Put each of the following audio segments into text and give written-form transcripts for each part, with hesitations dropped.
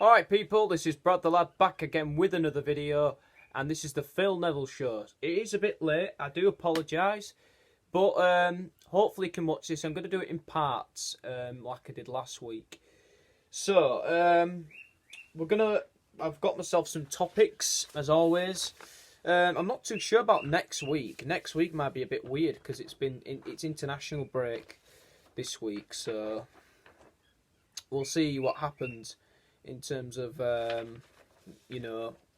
Alright people, this is Brad the Lad back again with another video, and this is the Phil Neville show. It is a bit late, I do apologise, but hopefully you can watch this. I'm going to do it in parts, like I did last week. So, I've got myself some topics, as always. I'm not too sure about next week. Next week might be a bit weird, because it's international break this week, so we'll see what happens in terms of, the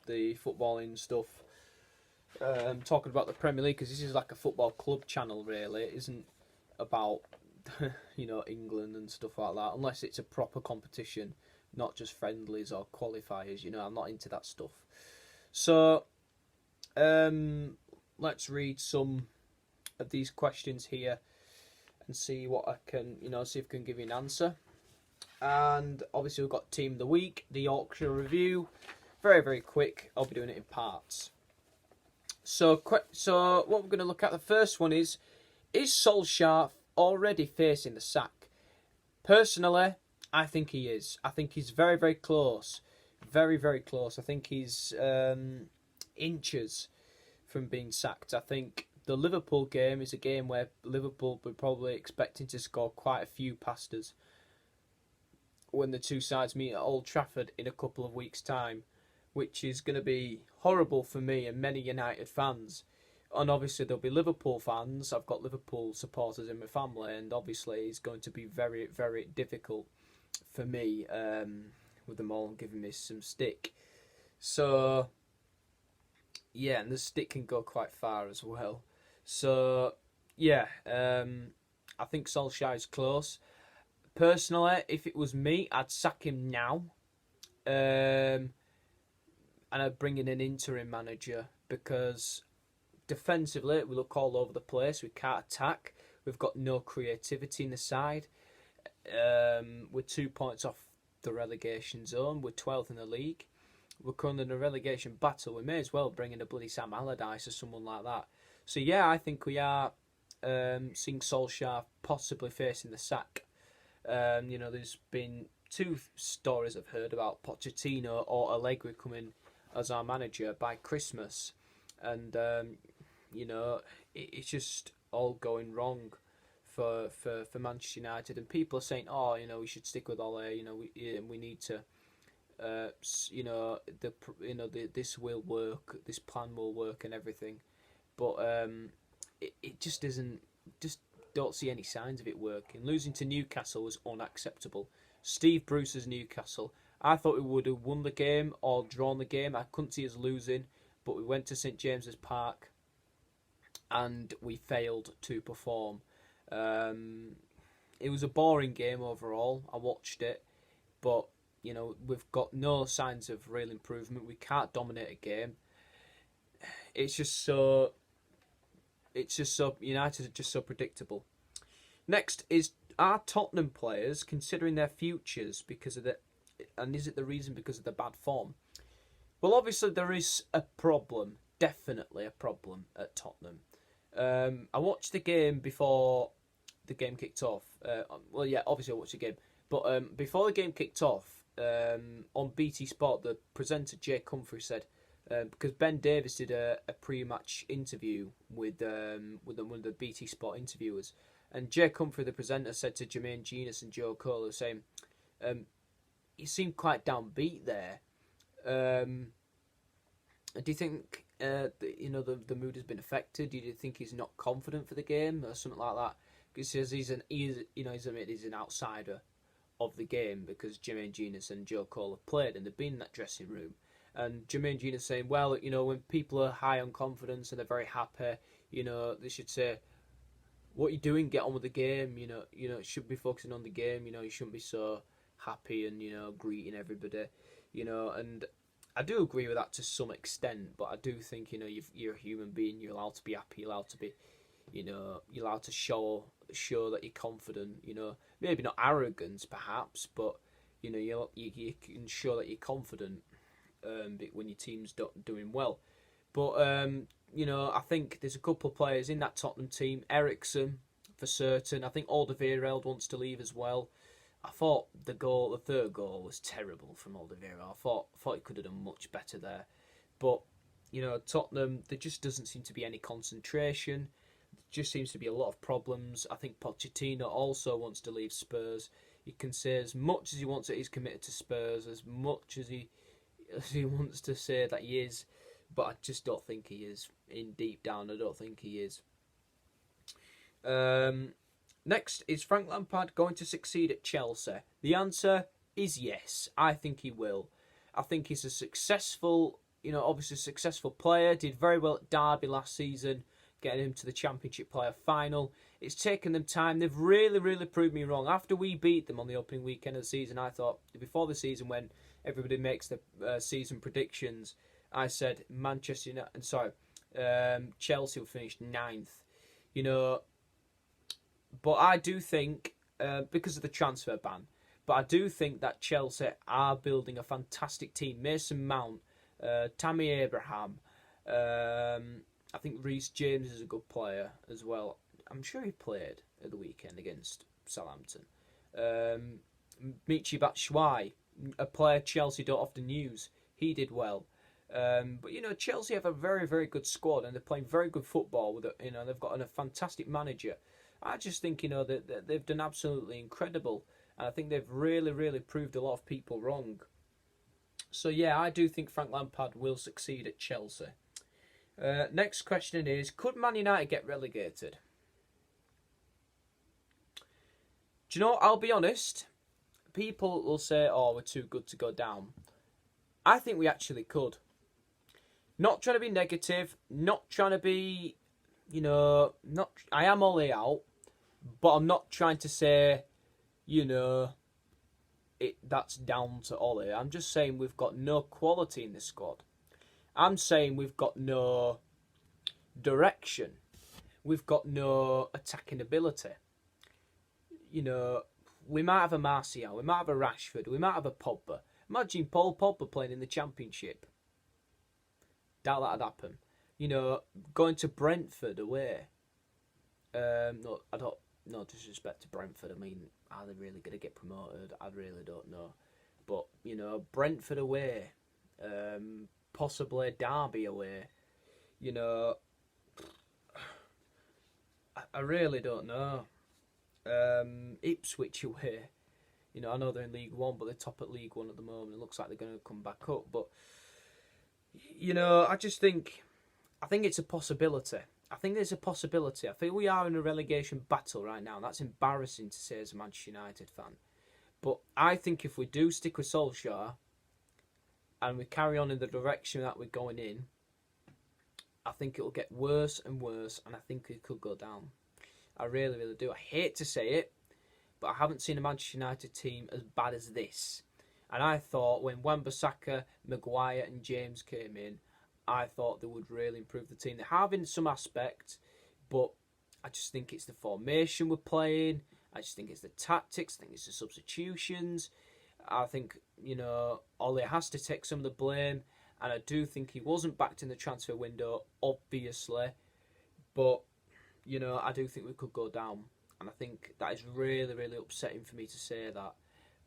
footballing stuff. Talking about the Premier League, because this is like a football club channel, really. It isn't about, England and stuff like that, unless it's a proper competition, not just friendlies or qualifiers. I'm not into that stuff. So, let's read some of these questions here and see what I can, see if I can give you an answer. And obviously we've got Team of the Week, the Yorkshire Review. Very, very quick. I'll be doing it in parts. So what we're going to look at, the first one is Solskjaer already facing the sack? Personally, I think he is. I think he's very, very close. Very, very close. I think he's inches from being sacked. I think the Liverpool game is a game where Liverpool were probably expecting to score quite a few past us when the two sides meet at Old Trafford in a couple of weeks' time, which is going to be horrible for me and many United fans. And obviously there'll be Liverpool fans. I've got Liverpool supporters in my family, and obviously it's going to be very, very difficult for me, with them all giving me some stick. So, yeah, and the stick can go quite far as well. So, yeah, I think Solskjaer is close. Personally, if it was me, I'd sack him now. And I'd bring in an interim manager, because defensively we look all over the place. We can't attack. We've got no creativity in the side. We're 2 points off the relegation zone. We're 12th in the league. We're currently in a relegation battle. We may as well bring in a bloody Sam Allardyce or someone like that. So yeah, I think we are seeing Solskjaer possibly facing the sack. There's been two stories I've heard about Pochettino or Allegri coming as our manager by Christmas, and it's just all going wrong for Manchester United, and people are saying, we should stick with Ole, we need to, this will work, this plan will work and everything, but it just isn't. Just don't see any signs of it working. Losing to Newcastle was unacceptable. Steve Bruce's Newcastle. I thought we would have won the game or drawn the game. I couldn't see us losing, but we went to St James's Park and we failed to perform. It was a boring game overall. I watched it, but we've got no signs of real improvement. We can't dominate a game. It's just so United are just so predictable. Next is, are Tottenham players considering their futures and is it the reason because of the bad form? Well, obviously there is a problem, definitely a problem at Tottenham. I watched the game before the game kicked off. Obviously I watched the game, but before the game kicked off, on BT Sport, the presenter Jake Humphrey said, because Ben Davies did a pre-match interview with one of the BT Sport interviewers, and Jake Humphrey, the presenter, said to Jermaine Genius and Joe Cole, saying, he seemed quite downbeat there. Do you think the mood has been affected? Do you think he's not confident for the game or something like that? Because he says he's an outsider of the game, because Jermaine Genius and Joe Cole have played and they've been in that dressing room. And Jermaine Genius saying, well, when people are high on confidence and they're very happy, they should say, what are you doing? Get on with the game. It should be focusing on the game. You shouldn't be so happy and, greeting everybody. And I do agree with that to some extent, but I do think, you're a human being. You're allowed to be happy. You're allowed to be, you're allowed to show that you're confident. Maybe not arrogance, perhaps, but, you can show that you're confident when your team's doing well. But, I think there's a couple of players in that Tottenham team. Eriksen, for certain. I think Alderweireld wants to leave as well. I thought the third goal was terrible from Alderweireld. I thought he could have done much better there. But, Tottenham, there just doesn't seem to be any concentration. There just seems to be a lot of problems. I think Pochettino also wants to leave Spurs. He can say as much as he wants that he's committed to Spurs, as much as he wants to say that he is. But I just don't think he is. In deep down, I don't think he is. Next, is Frank Lampard going to succeed at Chelsea? The answer is yes. I think he will. I think he's a successful, obviously successful player. Did very well at Derby last season, getting him to the Championship Player Final. It's taken them time. They've really, really proved me wrong. After we beat them on the opening weekend of the season, I thought, before the season when everybody makes the season predictions, I said Chelsea will finish 9th. But I do think, because of the transfer ban, but I do think that Chelsea are building a fantastic team. Mason Mount, Tammy Abraham, I think Reece James is a good player as well. I'm sure he played at the weekend against Southampton. Michy Batshuayi, a player Chelsea don't often use, he did well. But Chelsea have a very, very good squad and they're playing very good football with it. They've got a fantastic manager. I just think that they've done absolutely incredible, and I think they've really, really proved a lot of people wrong. So yeah, I do think Frank Lampard will succeed at Chelsea. Next question is: could Man United get relegated? Do you know? I'll be honest. People will say, "Oh, we're too good to go down." I think we actually could. Not trying to be negative. Not trying to be, I am Ole out. But I'm not trying to say, that's down to Ole. I'm just saying we've got no quality in this squad. I'm saying we've got no direction. We've got no attacking ability. We might have a Martial, we might have a Rashford, we might have a Pogba. Imagine Paul Pogba playing in the Championship. Doubt that'd happen. Going to Brentford away. No disrespect to Brentford. I mean, are they really going to get promoted? I really don't know. But, Brentford away. Possibly Derby away. I really don't know. Ipswich away. I know they're in League One, but they're top at League One at the moment. It looks like they're going to come back up. But, I think it's a possibility. I think there's a possibility. I think we are in a relegation battle right now. And that's embarrassing to say as a Manchester United fan. But I think if we do stick with Solskjaer and we carry on in the direction that we're going in, I think it will get worse and worse, and I think it could go down. I really, really do. I hate to say it, but I haven't seen a Manchester United team as bad as this. And I thought when Wan-Bissaka, Maguire and James came in, I thought they would really improve the team. They have in some aspects, but I just think it's the formation we're playing. I just think it's the tactics. I think it's the substitutions. I think, Ole has to take some of the blame. And I do think he wasn't backed in the transfer window, obviously. But, I do think we could go down. And I think that is really, really upsetting for me to say that.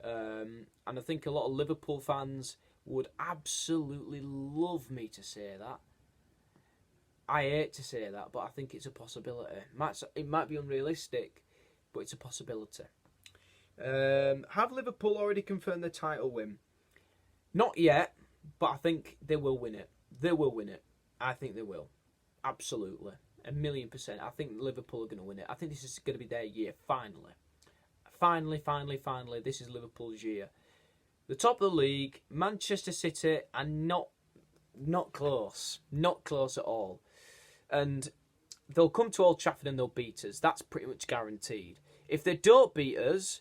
And I think a lot of Liverpool fans would absolutely love me to say that. I hate to say that, but I think it's a possibility. It might be unrealistic, but it's a possibility. Have Liverpool already confirmed the title win? Not yet, but I think they will win it. They will win it. I think they will. Absolutely. 1,000,000%. I think Liverpool are going to win it. I think this is going to be their year, finally. Finally. This is Liverpool's year. The top of the league, Manchester City are not close. Not close at all. And they'll come to Old Trafford and they'll beat us. That's pretty much guaranteed. If they don't beat us,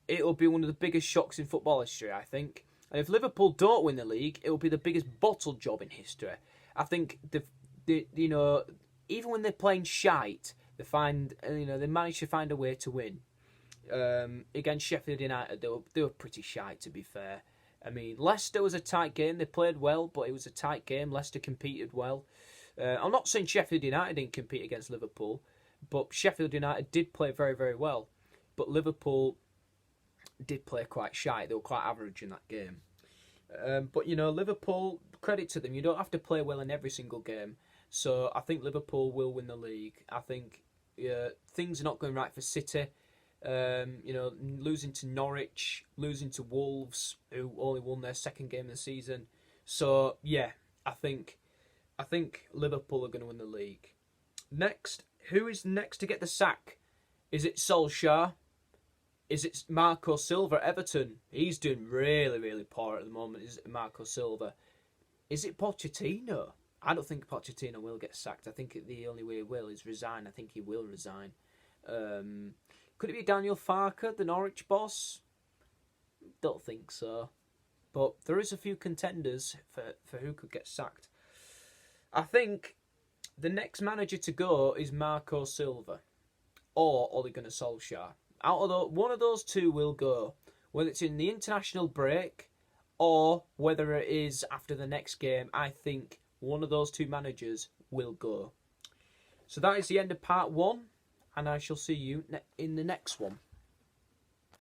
it'll be one of the biggest shocks in football history, I think. And if Liverpool don't win the league, it'll be the biggest bottle job in history. I think even when they're playing shite, they manage to find a way to win. Against Sheffield United, they were pretty shite, to be fair. I mean, Leicester was a tight game. They played well, but it was a tight game. Leicester competed well. I'm not saying Sheffield United didn't compete against Liverpool, but Sheffield United did play very, very well. But Liverpool, did play quite shy. They were quite average in that game. But, Liverpool, credit to them, you don't have to play well in every single game. So I think Liverpool will win the league. I think things are not going right for City. Losing to Norwich, losing to Wolves, who only won their second game of the season. So, yeah, I think Liverpool are going to win the league. Next, who is next to get the sack? Is it Solskjaer? Is it Marco Silva at Everton? He's doing really, really poor at the moment, is it Marco Silva? Is it Pochettino? I don't think Pochettino will get sacked. I think the only way he will is resign. I think he will resign. Could it be Daniel Farke, the Norwich boss? Don't think so. But there is a few contenders for who could get sacked. I think the next manager to go is Marco Silva or Ole Gunnar Solskjaer. One of those two will go, whether it's in the international break or whether it is after the next game. I think one of those two managers will go. So that is the end of part 1, and I shall see you in the next one.